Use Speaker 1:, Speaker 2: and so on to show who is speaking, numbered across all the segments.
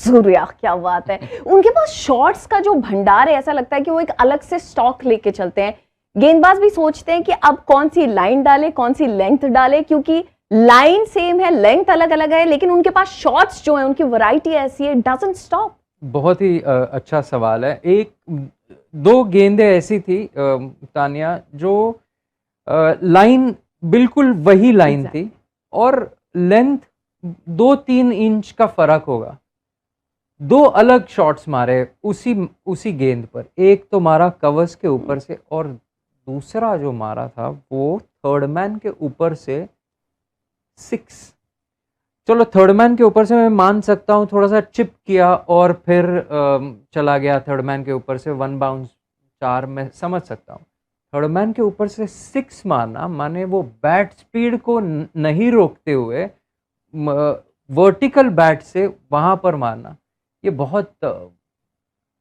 Speaker 1: सूर्या क्या बात है, उनके पास शॉट्स का जो भंडार है, ऐसा लगता है कि वो एक अलग से स्टॉक लेके चलते हैं। गेंदबाज भी सोचते हैं कि अब कौन सी लाइन डाले, कौन सी लेंथ डाले, क्योंकि लाइन सेम है, लेंथ अलग अलग है, लेकिन उनके पास शॉट्स जो है उनकी वैरायटी ऐसी है, डजंट स्टॉप।
Speaker 2: बहुत ही अच्छा सवाल है। एक दो गेंदें ऐसी थी तानिया, जो लाइन बिल्कुल वही लाइन थी और लेंथ 2-3 इंच का फर्क होगा। दो अलग शॉट्स मारे उसी गेंद पर, एक तो मारा कवर्स के ऊपर से और दूसरा जो मारा था वो थर्ड मैन के ऊपर से 6। चलो थर्ड मैन के ऊपर से मैं मान सकता हूँ, थोड़ा सा चिप किया और फिर चला गया थर्ड मैन के ऊपर से 1 बाउंस 4 में समझ सकता हूँ। थर्ड मैन के ऊपर से 6 मारना माने वो बैट स्पीड को नहीं रोकते हुए वर्टिकल बैट से वहां पर मारना, ये बहुत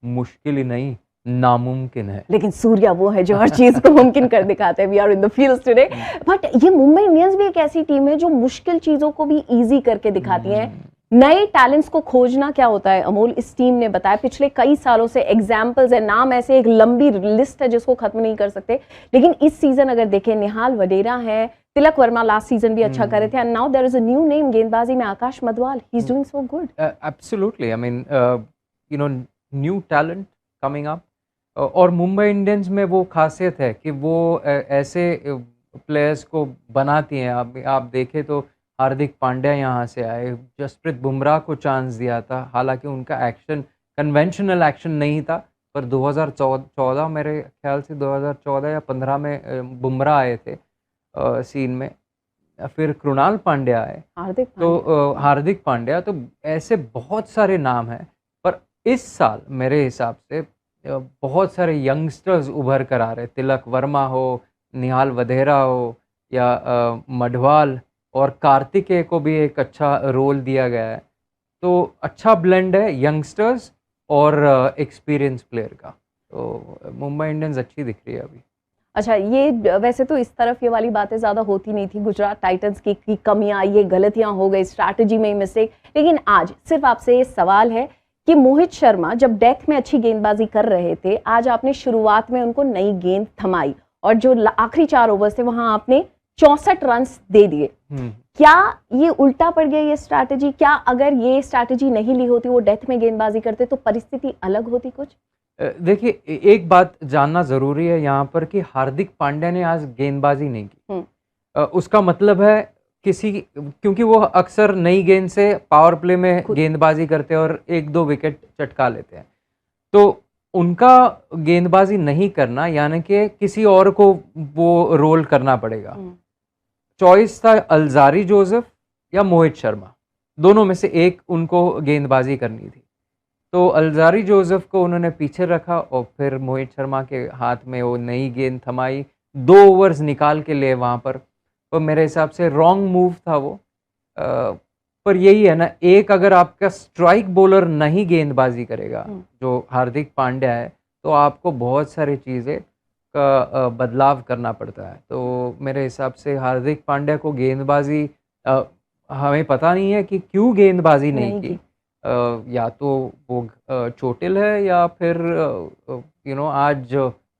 Speaker 2: मुश्किल ही नहीं, नामुमकिन है।
Speaker 1: लेकिन सूर्या वो है जो हर चीज को मुमकिन कर दिखाते हैं। We are in the fields today. But ये मुंबई इंडियंस भी एक ऐसी टीम है जो मुश्किल चीजों को भी इजी करके दिखाती है। नए टैलेंट्स को खोजना क्या होता है अमोल, इस टीम ने बताया पिछले कई सालों से। एग्जाम्पल्स है, नाम ऐसे एक लंबी लिस्ट है जिसको खत्म नहीं कर सकते। लेकिन इस सीजन अगर देखें, निहाल वडेरा है, तिलक वर्मा लास्ट सीजन भी अच्छा कर रहे थे, and now there is a new name गेंदबाजी में, Akash Madhwal, he is doing so good.
Speaker 2: Absolutely, I mean you know, new talent coming up. और मुंबई इंडियंस में वो खासियत है कि वो ऐसे प्लेयर्स को बनाती हैं। आप देखें तो हार्दिक पांड्या यहाँ से आए, जसप्रीत बुमराह को चांस दिया था, हालांकि उनका एक्शन कन्वेंशनल एक्शन नहीं था, पर 2014 मेरे ख्याल से 2014 या 15 में बुमराह आए थे सीन में। फिर कृणाल पांड्या आए, हार्दिक पांड्या, तो ऐसे बहुत सारे नाम हैं। पर इस साल मेरे हिसाब से बहुत सारे यंगस्टर्स उभर कर आ रहे, तिलक वर्मा हो, निहाल वधेरा हो, या मढ़वाल, और कार्तिकेय को भी एक अच्छा रोल दिया गया है। तो अच्छा ब्लेंड है यंगस्टर्स और एक्सपीरियंस प्लेयर का। तो मुंबई इंडियंस अच्छी दिख रही है अभी।
Speaker 1: अच्छा, ये वैसे तो इस तरफ ये वाली बातें ज़्यादा होती नहीं थी, गुजरात टाइटंस की कमियां, ये गलतियां हो गई, स्ट्रैटेजी में मिस्टेक। लेकिन आज सिर्फ आपसे ये सवाल है कि मोहित शर्मा जब डेथ में अच्छी गेंदबाजी कर रहे थे, आज आपने शुरुआत में उनको नई गेंद थमाई और जो आखिरी 4 ओवर्स थे वहां आपने 64 रन दे दिए। क्या ये उल्टा पड़ गया ये स्ट्रैटेजी? क्या अगर ये स्ट्रैटेजी नहीं ली होती, वो डेथ में गेंदबाजी करते, तो परिस्थिति अलग होती कुछ?
Speaker 2: देखिए, एक बात जानना जरूरी है यहाँ पर कि हार्दिक पांड्या ने आज गेंदबाजी नहीं की। उसका मतलब है क्योंकि वो अक्सर नई गेंद से पावर प्ले में गेंदबाजी करते हैं और 1-2 विकेट चटका लेते हैं, तो उनका गेंदबाजी नहीं करना यानी कि किसी और को वो रोल करना पड़ेगा। चॉइस था अलजारी जोसेफ या मोहित शर्मा, दोनों में से एक उनको गेंदबाजी करनी थी। तो अलजारी जोसेफ को उन्होंने पीछे रखा और फिर मोहित शर्मा के हाथ में वो नई गेंद थमाई, 2 ओवर्स निकाल के लिए वहाँ पर। तो मेरे हिसाब से रॉन्ग मूव था वो। पर यही है ना, एक अगर आपका स्ट्राइक बॉलर नहीं गेंदबाजी करेगा, जो हार्दिक पांड्या है, तो आपको बहुत सारी चीज़ें का बदलाव करना पड़ता है। तो मेरे हिसाब से हार्दिक पांड्या को गेंदबाजी, हमें पता नहीं है कि क्यों गेंदबाजी नहीं की। या तो वो चोटिल है या फिर आज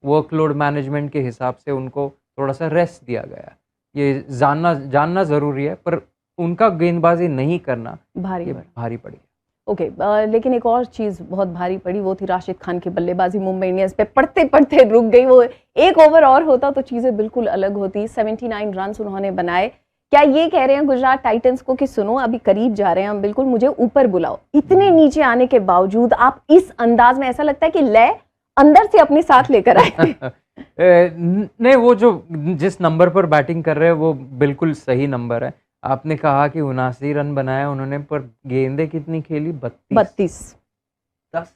Speaker 2: वर्कलोड मैनेजमेंट के हिसाब से उनको थोड़ा सा रेस्ट दिया गया। ये जानना ज़रूरी है, पर उनका गेंदबाजी नहीं करना भारी पड़ी।
Speaker 1: ओके, लेकिन एक और चीज़ बहुत भारी पड़ी, वो थी राशिद खान की बल्लेबाजी मुंबई इंडियंस पे। पढ़ते पढ़ते रुक गई। वो एक ओवर और होता तो चीज़ें बिल्कुल अलग होती। 79 रन उन्होंने बनाए। क्या ये कह रहे हैं गुजरात टाइटंस को कि सुनो, अभी करीब जा रहे हैं हम, बिल्कुल मुझे ऊपर बुलाओ? इतने नीचे आने के बावजूद आप इस अंदाज में, ऐसा लगता है कि लय अंदर से अपने साथ लेकर आए।
Speaker 2: नहीं, वो जो जिस नंबर पर बैटिंग कर रहे हैं वो बिल्कुल सही नंबर है। आपने कहा कि 79 रन बनाया उन्होंने, पर गेंदें कितनी खेली? 32। 10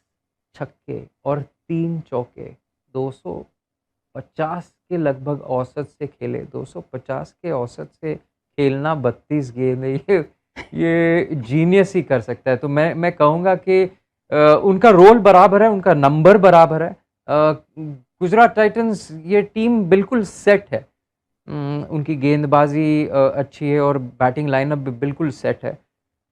Speaker 2: छक्के और 3 चौके, 250 के लगभग औसत से खेले। 250 के औसत से खेलना 32 गेंदें, ये जीनियस ही कर सकता है। तो मैं कहूँगा कि उनका रोल बराबर है, उनका नंबर बराबर है। गुजरात टाइटंस ये टीम बिल्कुल सेट है। उनकी गेंदबाजी अच्छी है और बैटिंग लाइनअप भी बिल्कुल सेट है।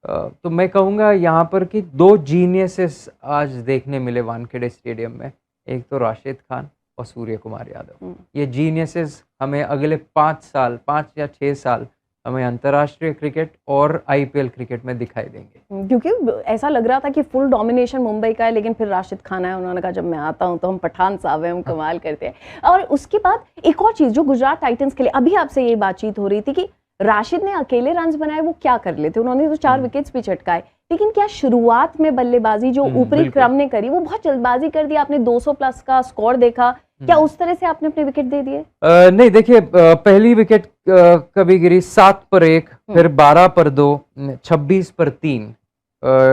Speaker 2: तो मैं कहूँगा यहाँ पर कि 2 जीनियसेस आज देखने मिले वानखेड़े स्टेडियम में, एक तो राशिद खान और सूर्य कुमार यादव। ये जीनियसेस हमें अगले 5 साल, 5 या 6 साल हमें अंतर्राष्ट्रीय क्रिकेट और आईपीएल क्रिकेट में दिखाई देंगे।
Speaker 1: क्योंकि ऐसा लग रहा था कि फुल डोमिनेशन मुंबई का है, लेकिन फिर राशिद खान आए, उन्होंने कहा जब मैं आता हूं तो हम पठान साहब हैं, हम कमाल करते हैं। और उसके बाद एक और चीज जो गुजरात टाइटंस के लिए, अभी आपसे ये बातचीत हो रही थी कि राशिद ने अकेले रन्स बनाए, वो क्या कर लेते, उन्होंने तो 4 विकेट्स भी चटकाए, लेकिन क्या शुरुआत में बल्लेबाजी जो ऊपरी क्रम ने करी वो बहुत जल्दबाजी कर दी? आपने 200 प्लस का स्कोर देखा, क्या उस तरह से आपने अपने विकेट दे दिए?
Speaker 2: नहीं, देखिए पहली विकेट कभी गिरी 7 पर 1, फिर 12 पर 2, 26 पर 3,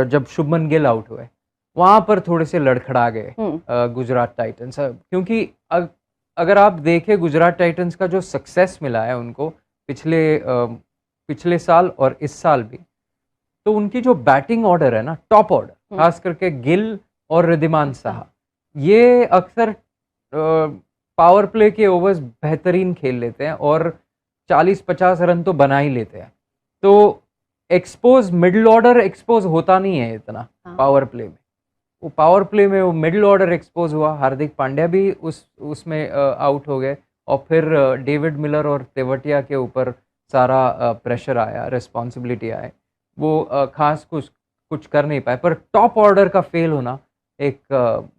Speaker 2: जब शुभमन गिल आउट हुए वहां पर थोड़े से लड़खड़ा गए गुजरात टाइटंस। क्योंकि अगर आप देखें गुजरात टाइटंस का जो सक्सेस मिला है उनको पिछले साल और इस साल भी, तो उनकी जो बैटिंग ऑर्डर है ना, टॉप ऑर्डर, खास करके गिल और रिद्धिमान साहा, ये अक्सर पावर प्ले के ओवर्स बेहतरीन खेल लेते हैं और 40-50 रन तो बना ही लेते हैं। तो एक्सपोज मिडिल ऑर्डर एक्सपोज होता नहीं है इतना पावर प्ले में। वो पावर प्ले में वो मिडिल ऑर्डर एक्सपोज हुआ, हार्दिक पांड्या भी उसमें आउट हो गए, और फिर डेविड मिलर और तेवतिया के ऊपर सारा प्रेशर आया, रिस्पॉन्सिबिलिटी आए, वो खास कुछ कर नहीं पाए। पर टॉप ऑर्डर का फेल होना एक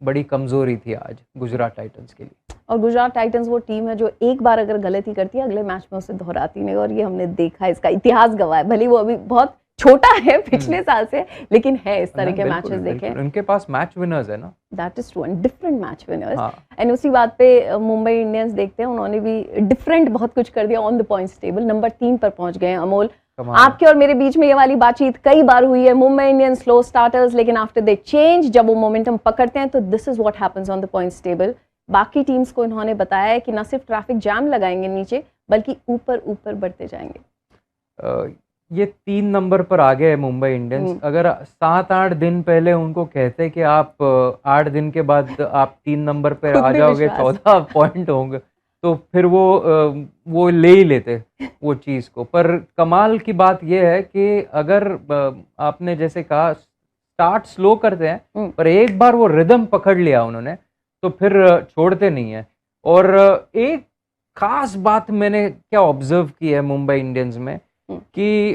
Speaker 2: बड़ी कमजोरी थी आज गुजरात टाइटंस के लिए।
Speaker 1: और गुजरात टाइटंस वो टीम है जो एक बार अगर गलती करती है अगले मैच में उसे दोहराती नहीं, और ये हमने देखा, इसका इतिहास गवाह है। भले वो अभी बहुत छोटा है पिछले साल से, लेकिन है इस तरह के मैचेस देखे।
Speaker 2: उनके पास मैच विनर्स है ना,
Speaker 1: that is true, and different match winners. And उसी बात पे मुंबई इंडियंस देखते हैं, उन्होंने भी डिफरेंट बहुत कुछ कर दिया। On the points table number 3 पर पहुंच गए हैं। अमोल, आपके और मेरे बीच में ये वाली बातचीत कई बार हुई है, मुंबई इंडियंस स्लो स्टार्टर्स, लेकिन आफ्टर दे चेंज, जब वो मोमेंटम पकड़ते हैं तो this is what happens on the points table. बाकी टीम्स को इन्होंने बताया है कि न सिर्फ ट्रैफिक जैम लगाएंगे नीचे, बल्कि ऊपर ऊपर बढ़ते जाएंगे।
Speaker 2: ये 3 नंबर पर आ गए मुंबई इंडियंस। अगर 7-8 दिन पहले उनको कहते कि आप 8 दिन के बाद आप 3 नंबर पर आ जाओगे, 14 पॉइंट होंगे, तो फिर वो ले ही लेते वो चीज़ को। पर कमाल की बात यह है कि अगर आपने जैसे कहा स्टार्ट स्लो करते हैं, पर एक बार वो रिदम पकड़ लिया उन्होंने तो फिर छोड़ते नहीं है। और एक खास बात मैंने क्या ऑब्जर्व की है मुंबई इंडियंस में कि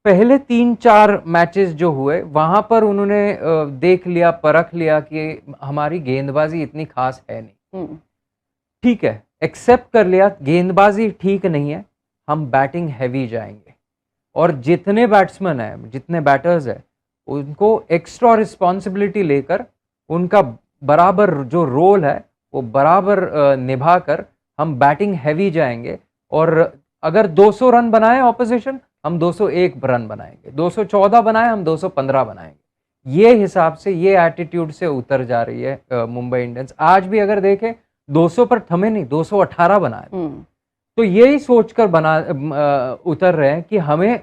Speaker 2: पहले 3-4 मैचेस जो हुए वहां पर उन्होंने देख लिया, परख लिया कि हमारी गेंदबाजी इतनी खास है नहीं, ठीक है, एक्सेप्ट कर लिया गेंदबाजी ठीक नहीं है, हम बैटिंग हैवी जाएंगे। और जितने बैट्समैन हैं, जितने बैटर्स हैं, उनको एक्स्ट्रा रिस्पॉन्सिबिलिटी लेकर उनका बराबर जो रोल है वो बराबर निभा कर हम बैटिंग हैवी जाएंगे। और अगर 200 रन बनाए ऑपोजिशन, हम 201 रन बनाएंगे, 214 बनाए हम 215 बनाएंगे। ये हिसाब से, ये एटीट्यूड से उतर जा रही है मुंबई इंडियंस। आज भी अगर देखें 200 पर थमे नहीं, 218 बनाए, तो यही सोचकर उतर रहे हैं कि हमें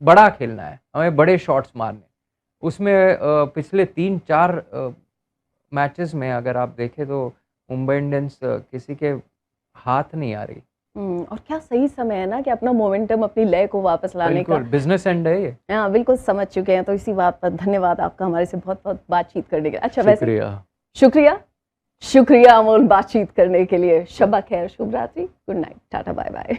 Speaker 2: बड़ा खेलना है, हमें बड़े शॉट्स मारने। उसमें पिछले 3-4 मैचेस में अगर आप देखें तो मुंबई इंडियंस किसी के हाथ नहीं आ रही।
Speaker 1: और क्या सही समय है ना कि अपना मोमेंटम, अपनी लय को वापस लाने का।
Speaker 2: बिजनेस एंड है ये।
Speaker 1: हाँ, बिल्कुल समझ चुके हैं। तो इसी बात पर धन्यवाद आपका हमारे से बहुत बहुत बातचीत करने के लिए। अच्छा, वैसे शुक्रिया अमोल बातचीत करने के लिए। शब्बा खैर, शुभ रात्रि, good night, tata, bye bye.